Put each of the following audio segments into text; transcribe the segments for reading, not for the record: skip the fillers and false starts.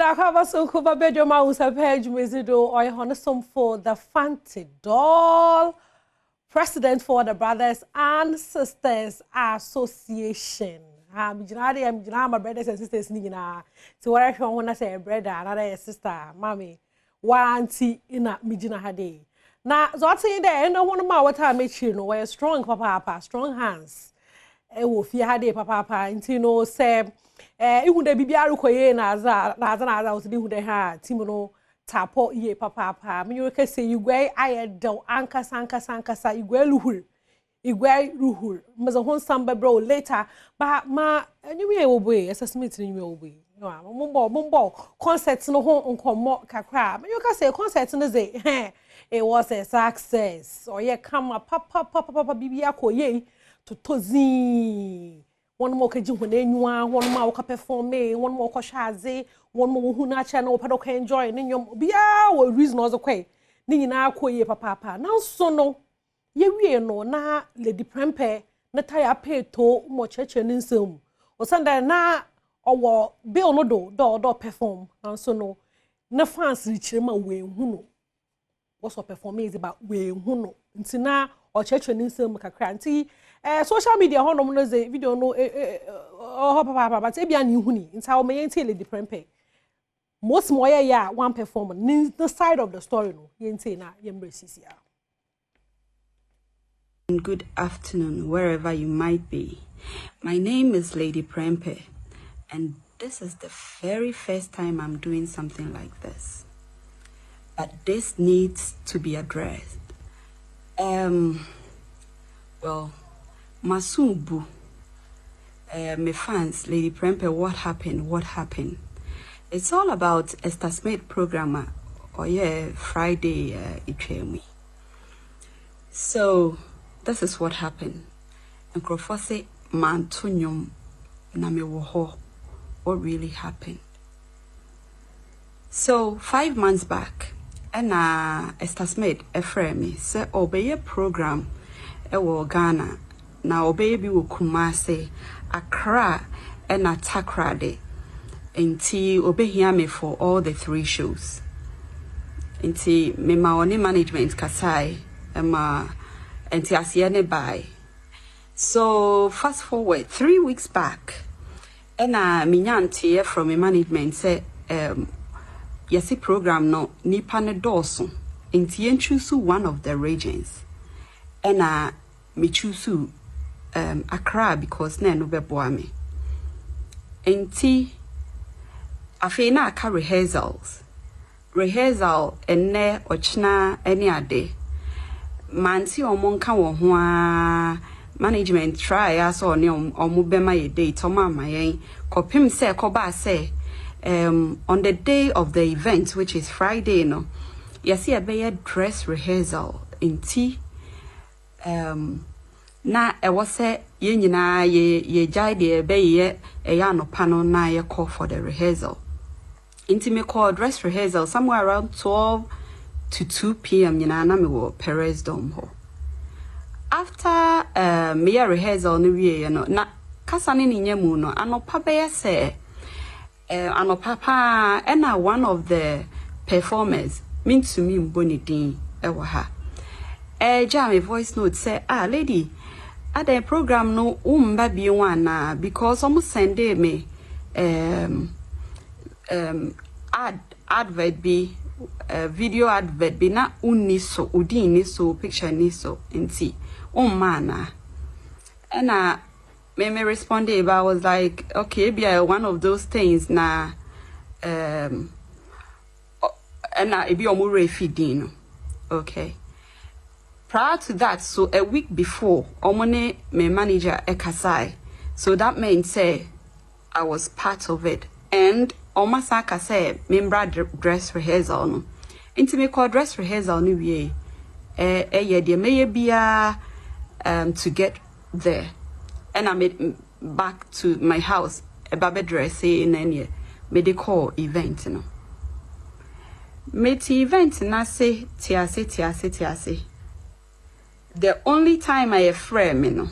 Mina cover so cover Badwam Ahosepe Jumezido or Ahosepe for the Fancy Doll President for the Brothers and Sisters Association. I'm my brothers and sisters nina. So what I want to say brother, another sister, mommy, one auntie in a mijina hade. Now, so I say there, no one of my what I make you know, we're strong papa, strong hands. Wo fi hade papa nti no se ihu da bibia rukoye na aza wo se ihu da ha timo no tapo ye papa me you can say igwe ayedel ankasa igwe ruhur maza hon samba bro later ba ma anyway wo boy assessment ni wo boy no mombo concert no ho nkomo kakra me you can say concert no say it was a success or ye come papa bibia koye to tozi one more kaji hwenenwa one more ka perform one more ko shaze one more hu na cha na wo pedo ka enjoy ne nyom bia wo reason ozo kwai ni nyina akoye papa na so no ye wie no na lady prempe na taya pay to mo cheche ni nsem o sanda na owo bill no do perform na so no na fans richire ma we hu no what's perform is about we hu no ntina o cheche ni nsem kakra nti social media honom no ze video no papa but e bia ni huni nta o me yenti lady prempe most more ya one performance the side of the story no yenti na yemresisia. Good afternoon wherever you might be. My name is Lady Prempe and this is the very first time I'm doing something like this, but this needs to be addressed. Well, Masumbu, my fans, Lady Prempe, what happened? It's all about a Stasmate programmer, or yeah, Friday, Ichemi. So, this is what happened. And Crofose Mantunyum Namiwoho, what really happened. So, 5 months back, and Stasmate, Efremi, said, obey a program, Ghana. Now baby will Kumase, Accra and Takrade. Inti obey me for all the 3 shows. Inti me maoni management kasai ema inti asiane by. So fast forward 3 weeks back, and minyanti from me management say yesi program no nipa ne doso. Inti yen choose one of the regions. And me choose Accra because na no beboa me. Enti afena aka rehearsal enne ochna any ade. Manti omonka wo ho management try aso ne omo bema ye date oma yen kopim se koba se on the day of the event, which is Friday no. Yesi abeye dress rehearsal enti na say ye nyina ye jai de be ye ya no pano na ye call for the rehearsal. Inti call dress rehearsal somewhere around 12 to 2 p.m. nyina na me wo Perez Dome ho. After me rehearsal no wie no na kasa ne nyemu no anopa be say anopa pa na one of the performers mean to me mboni din ewo ha. My voice note say, lady, at the program no baby one because almost send me advert be video advert be na uniso udi ni so picture ni so nti mana and me responded but I was like okay be one of those things na and it be omure feeding okay. Prior to that, so a week before, omone my manager ekasai. So that meant say I was part of it. And omasaka say membra dress rehearsal no. Inti me call dress rehearsal no wie. Ye de meye bia to get there. And I made back to my house a baby dress in any medical event no. Meti event na say tiase. The only time I frame me no,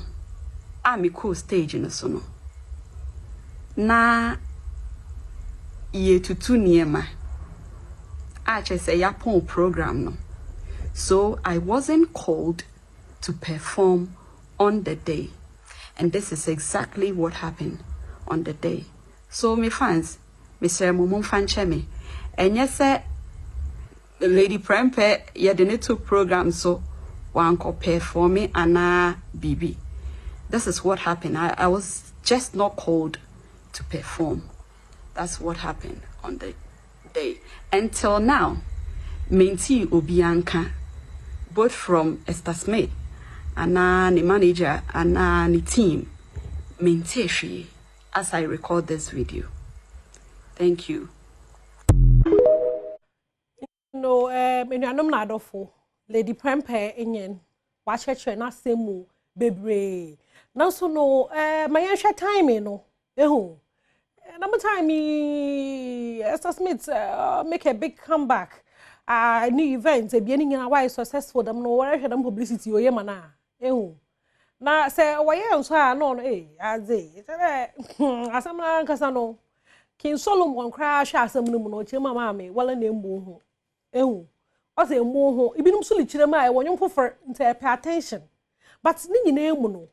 I'm cool stage in the sono. Na ye tutu niema. Ache say yapon program no. So I wasn't called to perform on the day. And this is exactly what happened on the day. So my fans, Mr. Mumum Fanchemi, and yes, Lady Prempe, you didn't two programs, so one could perform me and BB. This is what happened. I was just not called to perform. That's what happened on the day. Until now, Menti Obianka, both from Esther Smith, and the manager, and the team, Menti as I record this video. Thank you. No, in your name, Nadofo, Lady Prempe, Indian, watch her na semu, baby. Now, so no, my answer time, no, number time, Esther Smith make a big comeback. New events, a beginning in a way successful, them no where them publicity or yemana, Now, say, why am so no, as as I'm not Casano. King Solomon crash as some no chima mammy, well a name boo. I say more, even silly chilema, when you prefer to pay attention. But Nini name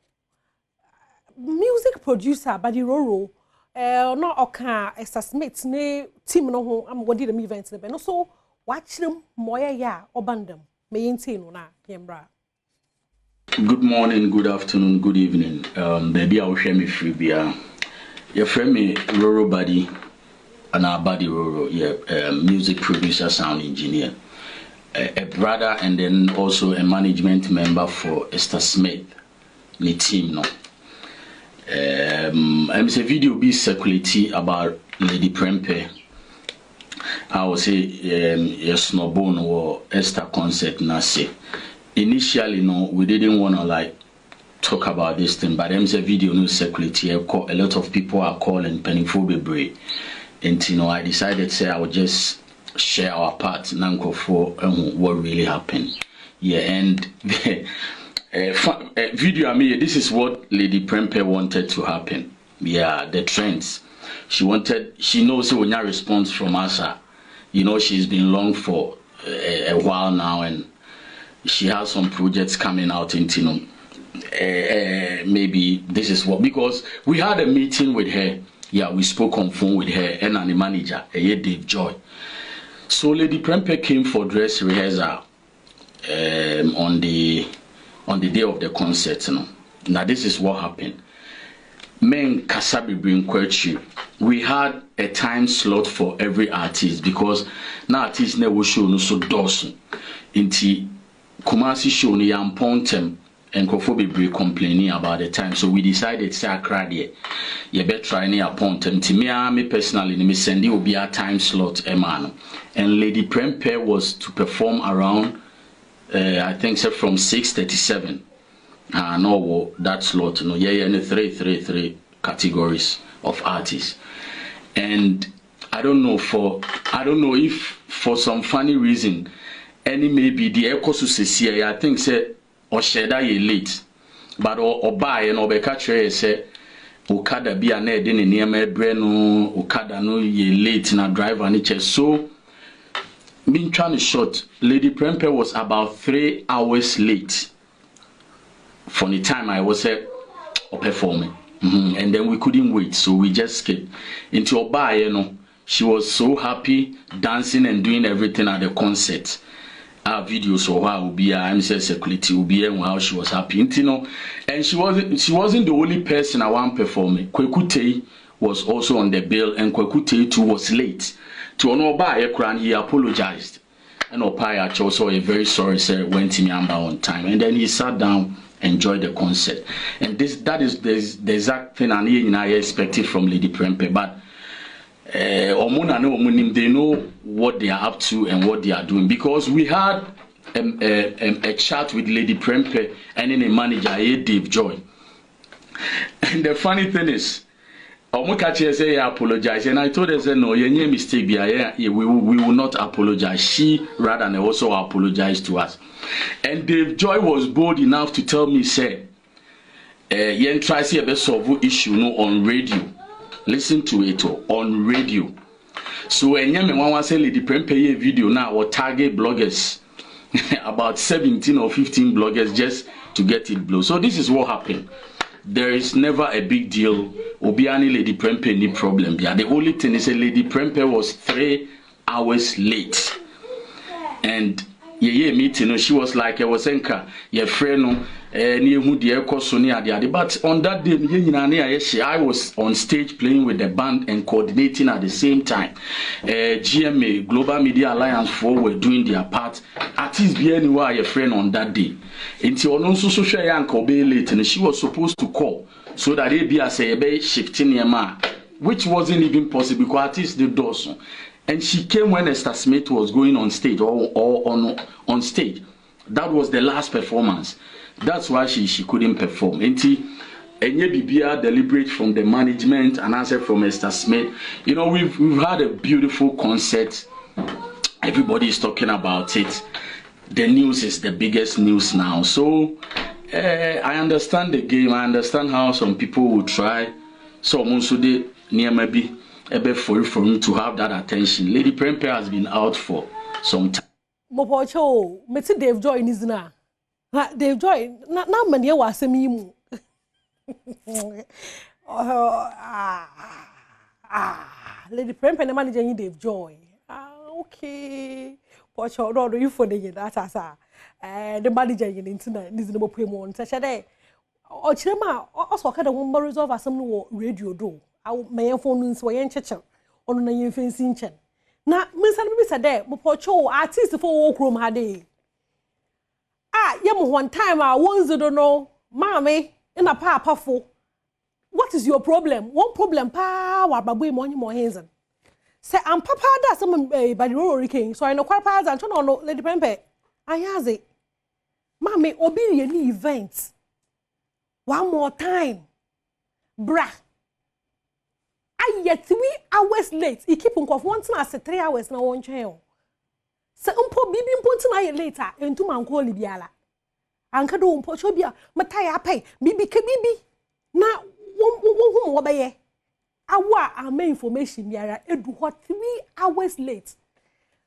music producer, Buddy Roro, not Oka, Esther Smith, ne team no home, I'm what did the events, no so watch them, moya ya, or bandem, may insane na, Yembra. Good morning, good afternoon, good evening. Baby, I'll share me free beer. Your friend me Roro Buddy and our Buddy Roro, music producer, sound engineer, a brother, and then also a management member for Esther Smith, the team. No, I'm a video be circulating about Lady Prempe. I will say yes, no bone or Esther concert nasi. Initially, no, we didn't want to like talk about this thing, but there's a video no circulate. A lot of people are calling pennyful brave, and I decided say I would just share our part nanko for what really happened. Yeah, and video I mean, this is what Lady Prempe wanted to happen. Yeah, the trends. She knows when a response from us. She's been long for a while now, and she has some projects coming out into maybe this is what, because we had a meeting with her. Yeah, we spoke on phone with her and the manager, Dave Joy. So Lady Prempe came for dress rehearsal on the day of the concert. Now this is what happened. Men Kasabi bring question. We had a time slot for every artist because now artists never show no so dozen. Inti Kumasi show ni yampontem and Kofobe complaining about the time. So we decided say Accra you better try ni appontem. Me personally me send you be a time slot man. And Lady Prempe was to perform around I think say from 6:37. No that slot no any 3 categories of artists. And I don't know if for some funny reason any maybe the ecosuccesia I think say or sheda ye late but or buy and obeka chere say okada bi ana de ne niam ebre no okada no ye late na driver ni che. So being trying to short, Lady Prempe was about 3 hours late from the time I was performing. And then we couldn't wait, so we just skipped into Oba. She was so happy dancing and doing everything at the concert. Our videos or how will be I'm security will be and how she was happy. And she wasn't the only person I want performing. Kwekute was also on the bill, and Kwekute too was late. To Oba he apologized. And Opa also a very sorry sir went to Miamba on time. And then he sat down, enjoyed the concert. And that is the exact thing I expected from Lady Prempe. But they know what they are up to and what they are doing, because we had a chat with Lady Prempe and then a manager, Dave Joy. And the funny thing is, say I apologize, and I told her say no, your mistake we will not apologize. She rather than also apologize to us. And Dave Joy was bold enough to tell me say yen try see a solve issue on radio. Listen to it on radio. So and me one say Lady Prempeh video now or target bloggers about 17 or 15 bloggers just to get it blown. So this is what happened. There is never a big deal. Obiani Lady Prempeh any problem. Yeah, the only thing is that Lady Prempeh was 3 hours late. And meeting, she was like, I was saying, your friend, but on that day, I was on stage playing with the band and coordinating at the same time. GMA, Global Media Alliance 4 were doing their part. At least be anywhere your friend on that day. Until on social yanko be late, and she was supposed to call so that they be a say shifting your man, which wasn't even possible because at least the doors. And she came when Esther Smith was going on stage or on stage. That was the last performance. That's why she couldn't perform. And BBR deliberate from the management and answer from Esther Smith. You know, we've had a beautiful concert. Everybody is talking about it. The news is the biggest news now. So I understand the game. I understand how some people will try. So also they near maybe for you to have that attention. Lady Prempeh has been out for some time. Mopocho, meti Dave Joy nizina. Dave Joy, na mani wa asemi mu. Lady Prempeh na manager yin Dave Joy. Okay. Pocho no you for the that asa. The manager yin ntina nizina mo pwe mo nta chede. O chirema also ka da won resolve asem no wo radio do. My phone is way and chechel on a fencing chen. Na Miss Albi said, Mopocho, artist for room had day. One time I once don't know, Mammy, in a papa for. What is your problem? One problem, pa, what baby money more hands. Say, I'm papa does some by the Rory King, so I know quite pass and turn on Lady Prempeh. I has it. Mammy, obedient events. One more time. Bra. I yet 3 hours late. He keep on once na 3 hours na one chain. Se umpo bibi mponti na ye later entu manko libiala. Anka do umpo chobia mataya pay bibi ke bibi na won wo beye. Awa ama information biara edu ho 3 hours late.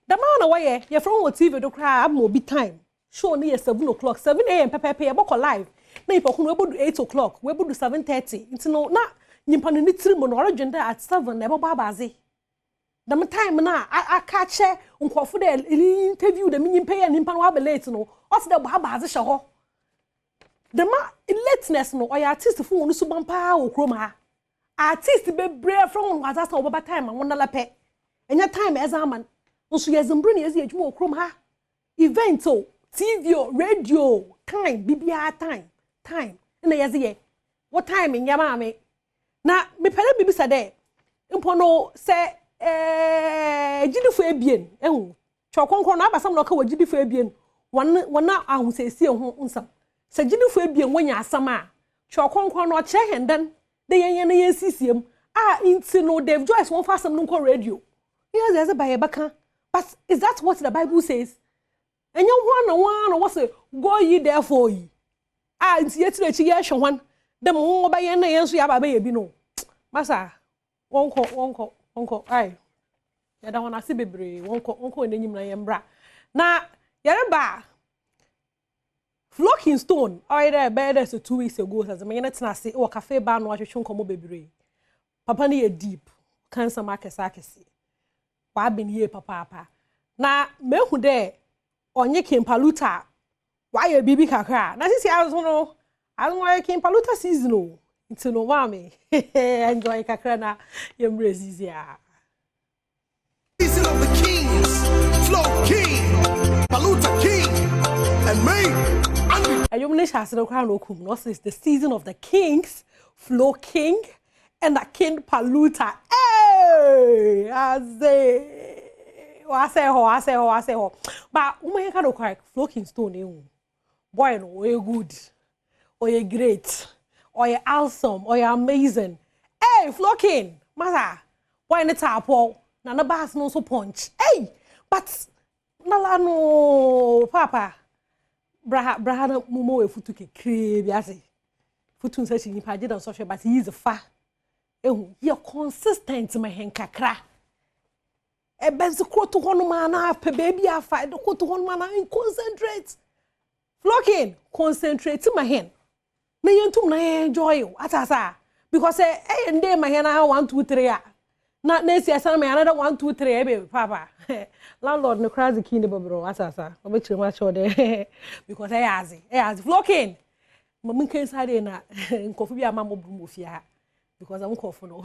The man na waye ye from what TV do cry am obi time. Show na 7 o'clock 7 a.m. pepe ye boko live. Na ipokun we bodu 8 o'clock we bodu 7:30. Nti no na nimpano ni trimo no origin at 7 na ebo babaze. The time na I catch nkofo de interview de nyimpa ya nimpano wa late no. O se de babaze hye ho. The ma lateness no or artist fu no so bampa wo krom ha. Artist be brave from wazasa obaba time won na lape. Enya time exam nso ye zimbru na ezi adwuma wo krom ha. Event o, TV o, radio, time bibia time. Na ye ze what time in yama na me pere bibi sade mpono se gidifo ebien ehu chokonkon na abasam na ka wagidifo ebien wona ahosesi ho nsam se gidifo ebien wonya asam a chokonkon no kire hendan de yenye na yensisiem inti no Dave Joyce won fa asam no ko radio yes there's a baye baka but is that what the Bible says enye one what say go ye therefore ye inti yetire chi ye hwe dem wo ba yen na yenso ya baba ye bi no masa wonko ai ya da wona se bebre wonko n'enyim na yembra na yereba Flocking Stone I there better so 2 weeks ago as me na se o cafe bar no ahwehwe nkomo bebre papa na ye deep cancer markesakese wa ben ye papa na mehu de onye Kimpaluta wa ye bibi kakra na sisi azo no I don't like Kimpaluta season it's no mami enjoy kakra na yemrezizia season of the kings Flow King Paluta King and me Ayomne shasino kwa no kum no is the season of the kings Flow King and the King Paluta hey aze wase ho but ume ka no kwa Flocking Stone e boy no we good or you great or you awesome or you amazing hey Flocking mother why na tapo na na bass no so punch hey but nala no papa braha na mumo we futu kekre biase futu nsa chi nipa je da social but he is fa ehu ye consistent ma hen kakra e benzi koto hono mana pe baby afa de koto hono mana in concentrate flocking concentrate my hen na yentum na enjoy atasa because eh ndey my hen 1 2 3 na nesi asana me another 1 2 3 baby papa landlord no crazy kinde bobro atasa obetire ma show de because azi flocking mama kan sare na nkofu bi amamo bru mofia because I'm nkofu no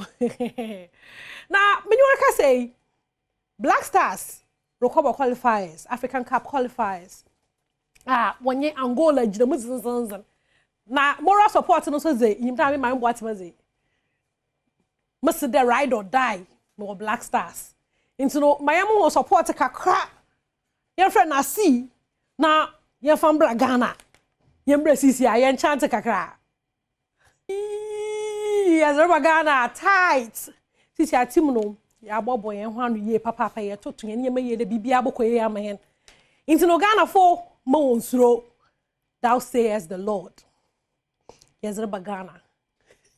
na menyo ka say Black Stars recover qualifiers African Cup qualifiers wonye Angola jiramu zanzan na moral support no so ze yimta me my boat maze must the ride or die no Black Stars into no my am support kakra your friend na see na your from Ghana yembre sisi a yen chant kakra yes Ghana tight sisi a team no ya bobo yen ho anu ye papa ye toto yen ye maye de bibia bokoye ya mahen into no Ghana for mo nsuro thou sayest the Lord yes Ghana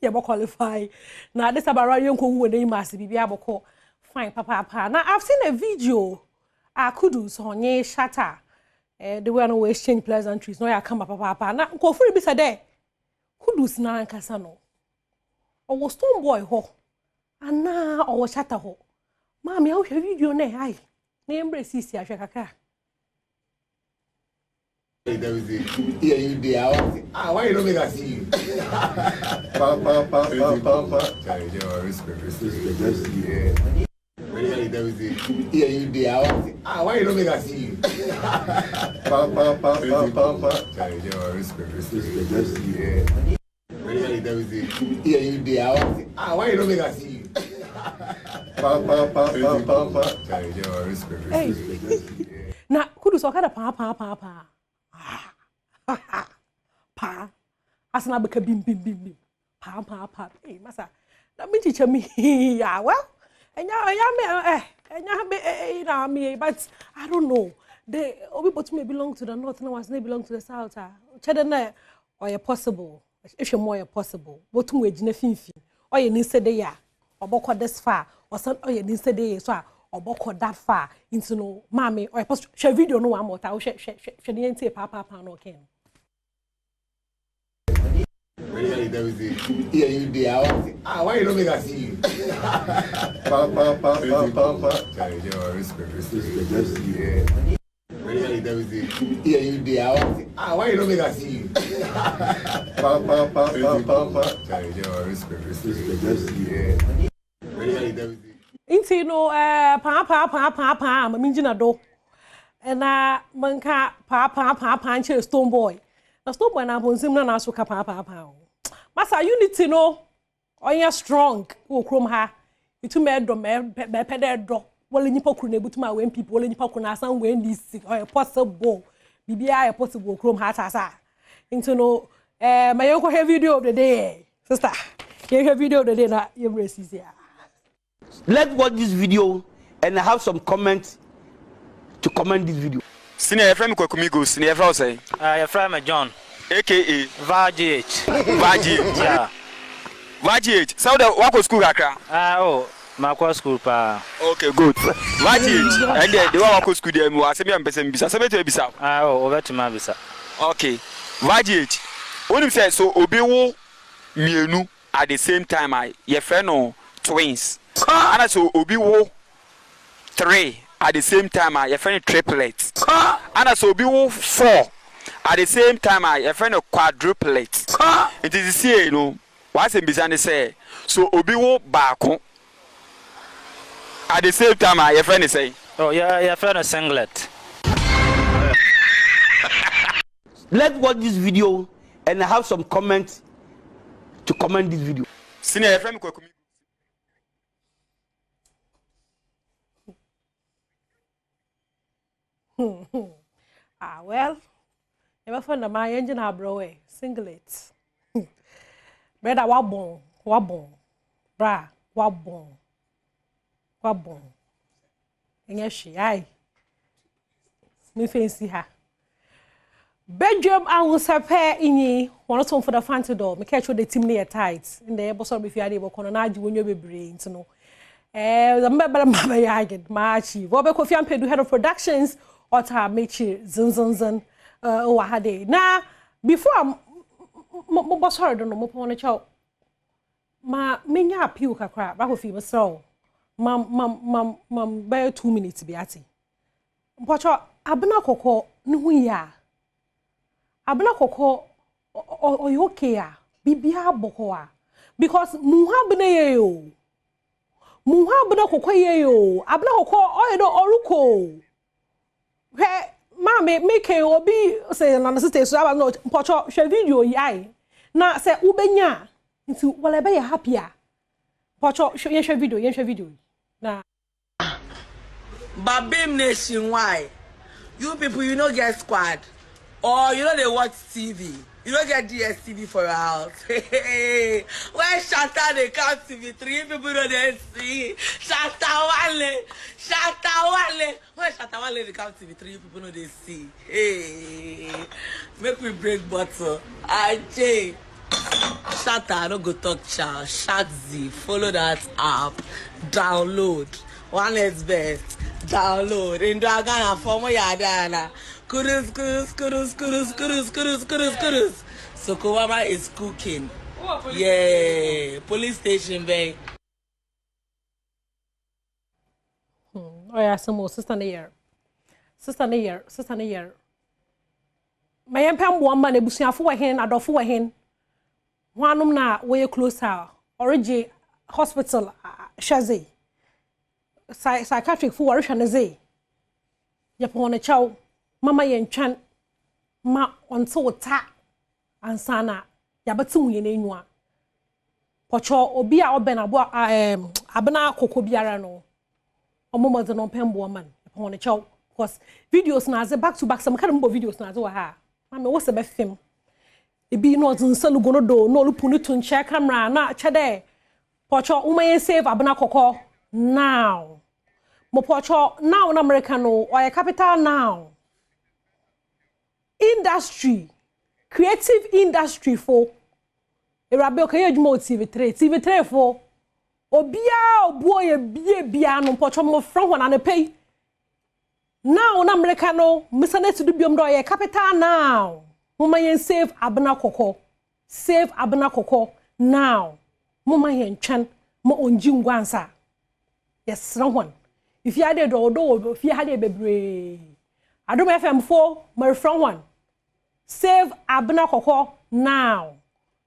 ye bo qualify na this abara yen ko wu ne masi bibia boko fine papa now I've seen a video Kudus onye shatter the way no exchange pleasantries no ya come papa na ko free bi say there Kudus na nkasa no o was stone boy ho ana o shatter ho mama ya hwe video na ai na embrace isi ahwe kaka there is here you there why you don't make us see you papa Charlie your respect just here there is here you there why you don't make us see you papa Charlie your respect just here there is here you there why you don't make us see you papa Charlie your respect na Kudus okada pa pa asana beka bim pa eh masa na me chicha me ya well enya me na me but I don't know the obi but me belong to the north now as they belong to the south chede na or possible if you more possible but we gina finfi or you need say dey ya oboko this far or some or you need say dey so oboko that far into no mami or post share video no one more ta share the ente papa no ken there is here you there why you don't make us see you papa Charlie your respect just here there is here you there why you don't make us see you papa Charlie your respect just here there is inti no pa minjina do na manka pa nche stone boy na stone boy na bonsim na so ka pa masa unity no onya strong wo krom ha itu me do me pede do wole nyipa kru na ebutuma wen people wole nyipa kru na asan wen this possible bibia possible krom ha tasa inti no my yoko have video of the day sister you have video of the day na you embrace here. Let's watch this video and have some comments to comment this video. Senior, your friend Kwakumigo, senior, your friend say? Your friend John, aka VGH. VGH, yeah. VGH. So the what school Accra? My school pa. Okay, good. VGH. And the one school there, I say me am person bisa. Say me to bisa. Over to my bisa. Okay. VGH. When you say so, obewo mienu at the same time, your friend no twins. And so obi wo 3 at the same time your friend triplets. And so obi wo 4 at the same time your friend quadruplets. It is say you know what's in business say so obi wo baako at the same time your friend is saying oh yeah your friend a singlet. Let's watch this video and have some comments to comment this video. Senior your friend Kwakumigo. Well, never found my engine bro singlet. Brother wabon. Bra wabon. Enyeshi ai. Me fancy her. Badwam Ahosepe inyi one for the fancy door. Me catch the team near tight. In the episode if you are able to na agi wonyo bebre into no. the member mama yagen ma achieve obe Kofi Ampedu head of productions ota mechi zin wa hade na before mo boss hard no mo pon cho ma menya appeal kakra ba Kofi mesro mam by 2 minutes bi ati mpocho abena kokko ne hu ya abena kokko o okay a bibia boko a because muha bena ye yo muha abena kokko ye yo abena kokko oyedo oruko he ma me obi say na sister so aba no mpocho hwe video yi ai na say ubenya nti wala be ya happy a mpocho ye hwe video na Babim nationwide. You people, you don't get squad. Or you know they watch TV. You don't get DSTV for your house. When Shatta they come TV, 3 people don't they see. Shatta Wale. When Shatta Wale they come TV, 3 people don't they see. Hey, make me break bottle. Ajay. Shatta, don't go talk chow. Shakzi, follow that app. Download. One is best. Download. In Dragana, for my yadana. Kurus. So Kowama is cooking. Yeah, police station, babe. Oh yeah, some more sister na year. My empam woman ebusuafo wa hen adofo wa hen. Wanum na we closer origi hospital shaze. Psychiatric for Warishanaze. Yapon a chow, Mama yen chan, ma on so ta, and sana, Yabatu yen inwa. Pocho, obia obena, abena cocobiarano, or more than on pen woman, upon a chow, because videos na back to back some kind of videos na to ha. Mamma was a best film. It be not in Salugono, no punutun chair camera, na chade. Pocho, umaye save abena coco now. Mopocho now in America no or a capital now. Industry, creative industry for Erabe okay mo TV3 for obia boy bia no pocho mo from one and pay. Now in America no misane to do biom do a capital now. Mama yen save abena koko. Save abena koko now. Mama yen chan mo onji ngwansa. Yes, someone. If you had a do, if you had a baby, Adom FM4, my friend one. Save Abena Koko now.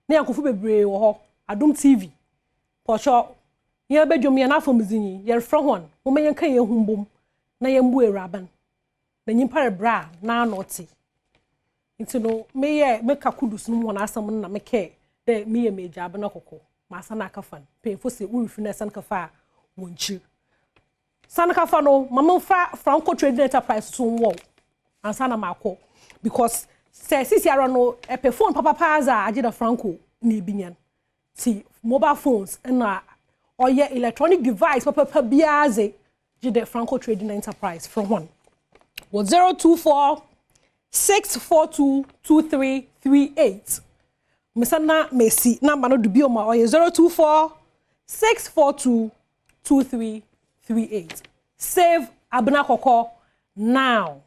Near Kufu baby or Adom TV. Pocho, you're bedroom, you're not from Zini, you're from one. Woman, you can't hear boom. Na yembu raban. The Nimpare bra, na naughty. Into no, may make a kudus no one ask someone na make the me a major Abena Koko. Masana kafan. Painful say, we finesse and kafa, won't you? Sanaka fano mama fa Franco Trading Enterprise soon wo ansana mako because say sisi ara no e phone papa paza agida Franco ni binyan ti mobile phones na oye electronic device papa biaze gide Franco Trading Enterprise from one 024 642 2338 Misana Messi number no dubio ma oye 024 642 2338. Save Abena Koko now.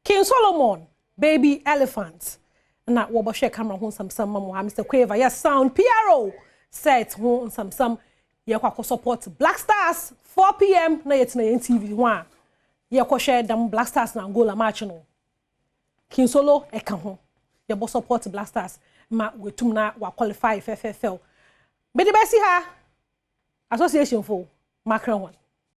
King Solomon, baby elephant. Na wo share camera hon some Mr. Quaver. Yes, sound PRO set hon some ye kwa support Black Stars 4 p.m. na yet na TV 1. Ye kwa share them Black Stars na Angola match no. King Solo e kan ho. Ye bo support Black Stars ma wetum na wa qualify FFL. Be the best ha association for Macron one.